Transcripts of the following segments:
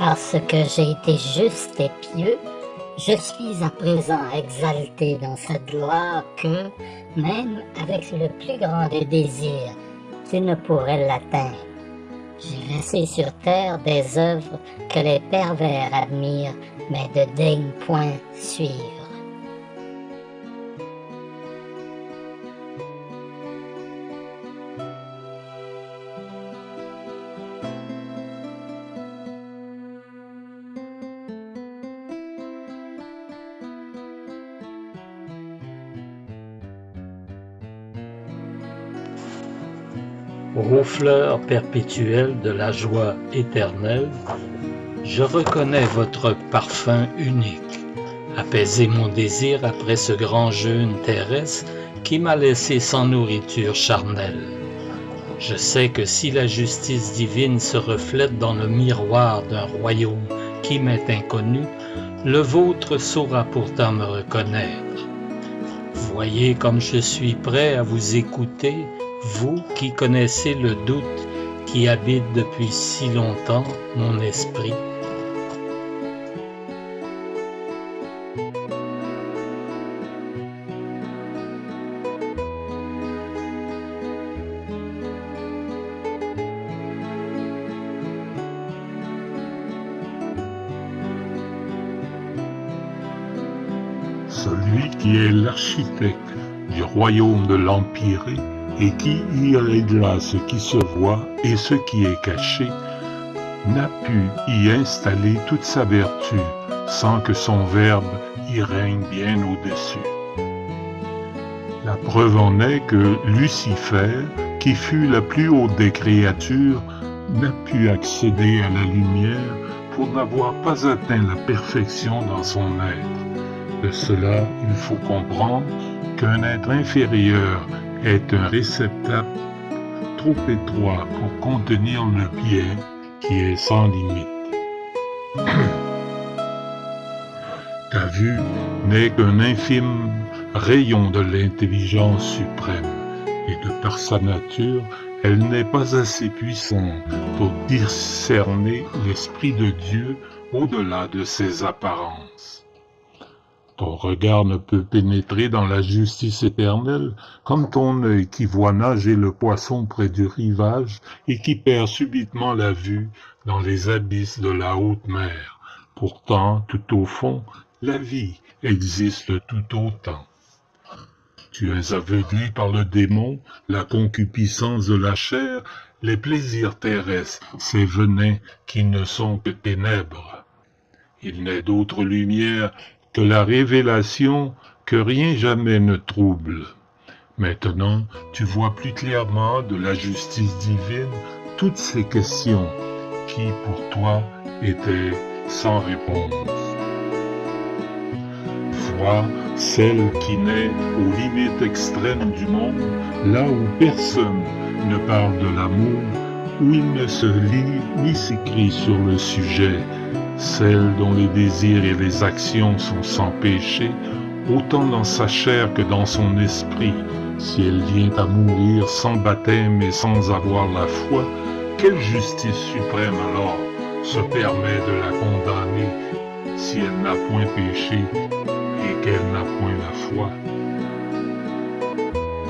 Parce que j'ai été juste et pieux, je suis à présent exalté dans cette gloire que, même avec le plus grand des désirs, tu ne pourrais l'atteindre. J'ai laissé sur terre des œuvres que les pervers admirent, mais ne daignent point suivre. Ô fleurs perpétuelles de la joie éternelle, je reconnais votre parfum unique. Apaisez mon désir après ce grand jeûne terrestre qui m'a laissé sans nourriture charnelle. Je sais que si la justice divine se reflète dans le miroir d'un royaume qui m'est inconnu, le vôtre saura pourtant me reconnaître. Voyez comme je suis prêt à vous écouter, vous qui connaissez le doute qui habite depuis si longtemps mon esprit. Celui qui est l'architecte du royaume de l'Empyrée et qui y régla ce qui se voit et ce qui est caché, n'a pu y installer toute sa vertu sans que son Verbe y règne bien au-dessus. La preuve en est que Lucifer, qui fut la plus haute des créatures, n'a pu accéder à la lumière pour n'avoir pas atteint la perfection dans son être. De cela, il faut comprendre qu'un être inférieur est un réceptacle trop étroit pour contenir le bien qui est sans limite. Ta vue n'est qu'un infime rayon de l'intelligence suprême, et de par sa nature, elle n'est pas assez puissante pour discerner l'Esprit de Dieu au-delà de ses apparences. Ton regard ne peut pénétrer dans la justice éternelle comme ton œil qui voit nager le poisson près du rivage et qui perd subitement la vue dans les abysses de la haute mer. Pourtant, tout au fond, la vie existe tout autant. Tu es aveuglé par le démon, la concupiscence de la chair, les plaisirs terrestres, ces venins qui ne sont que ténèbres. Il n'est d'autre lumière que la révélation que rien jamais ne trouble. Maintenant, tu vois plus clairement de la justice divine toutes ces questions qui, pour toi, étaient sans réponse. Vois celle qui naît aux limites extrêmes du monde, là où personne ne parle de l'amour, où il ne se lit ni s'écrit sur le sujet, celle dont les désirs et les actions sont sans péché, autant dans sa chair que dans son esprit. Si elle vient à mourir sans baptême et sans avoir la foi, quelle justice suprême alors se permet de la condamner si elle n'a point péché et qu'elle n'a point la foi?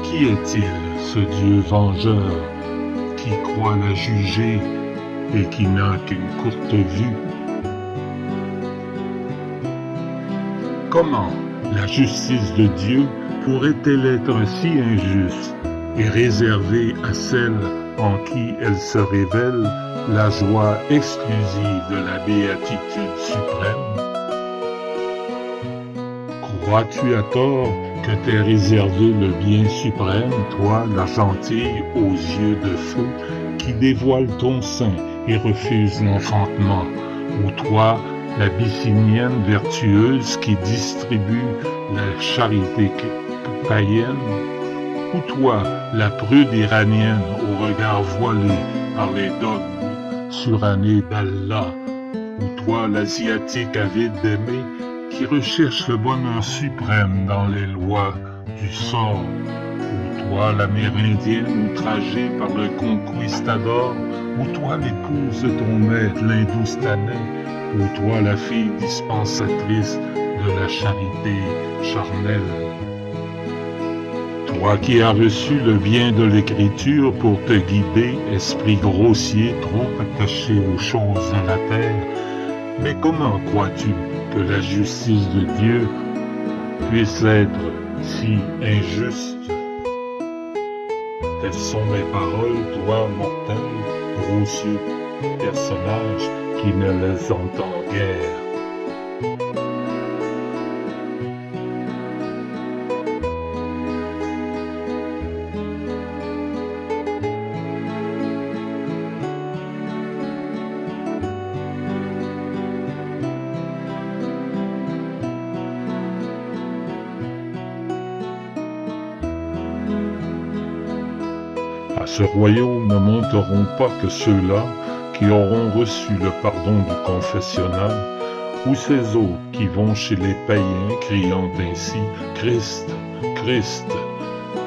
Qui est-il, ce Dieu vengeur, qui croit la juger et qui n'a qu'une courte vue? Comment la justice de Dieu pourrait-elle être si injuste et réservée à celle en qui elle se révèle la joie exclusive de la béatitude suprême? Crois-tu à tort que t'est réservé le bien suprême, toi, la gentille aux yeux de feu, qui dévoile ton sein et refuse l'enfantement, ou toi, la bithynienne vertueuse qui distribue la charité païenne, ou toi, la prude iranienne au regard voilé par les dogmes surannés d'Allah, ou toi, l'asiatique avide d'aimer qui recherche le bonheur suprême dans les lois du sort, ou toi, l'amérindienne outragée par le conquistador, ou toi, l'épouse de ton maître l'hindoustanais, ou toi la fille dispensatrice de la charité charnelle. Toi qui as reçu le bien de l'écriture pour te guider, esprit grossier trop attaché aux choses de la terre, mais comment crois-tu que la justice de Dieu puisse être si injuste? Telles sont mes paroles, toi, mortel, grossier personnage qui ne les entend guère. À ce royaume ne monteront pas que ceux-là qui auront reçu le pardon du confessionnal, ou ces autres qui vont chez les païens criant ainsi « Christ, Christ »,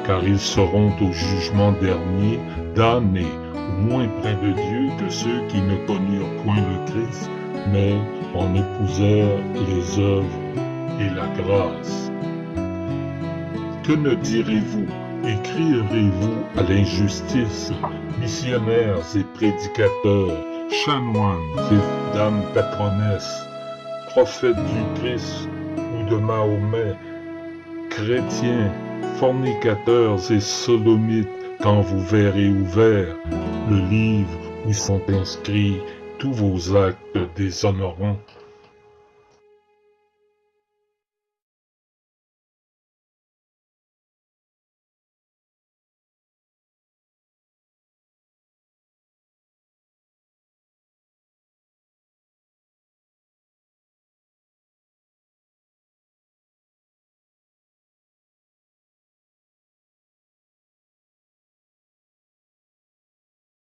car ils seront au jugement dernier damnés, ou moins près de Dieu que ceux qui ne connurent point le Christ, mais en épousèrent les œuvres et la grâce. Que ne direz-vous? Écrirez-vous à l'injustice, missionnaires et prédicateurs, chanoines et dames patronesses, prophètes du Christ ou de Mahomet, chrétiens, fornicateurs et sodomites, quand vous verrez ouvert le livre où sont inscrits tous vos actes déshonorants?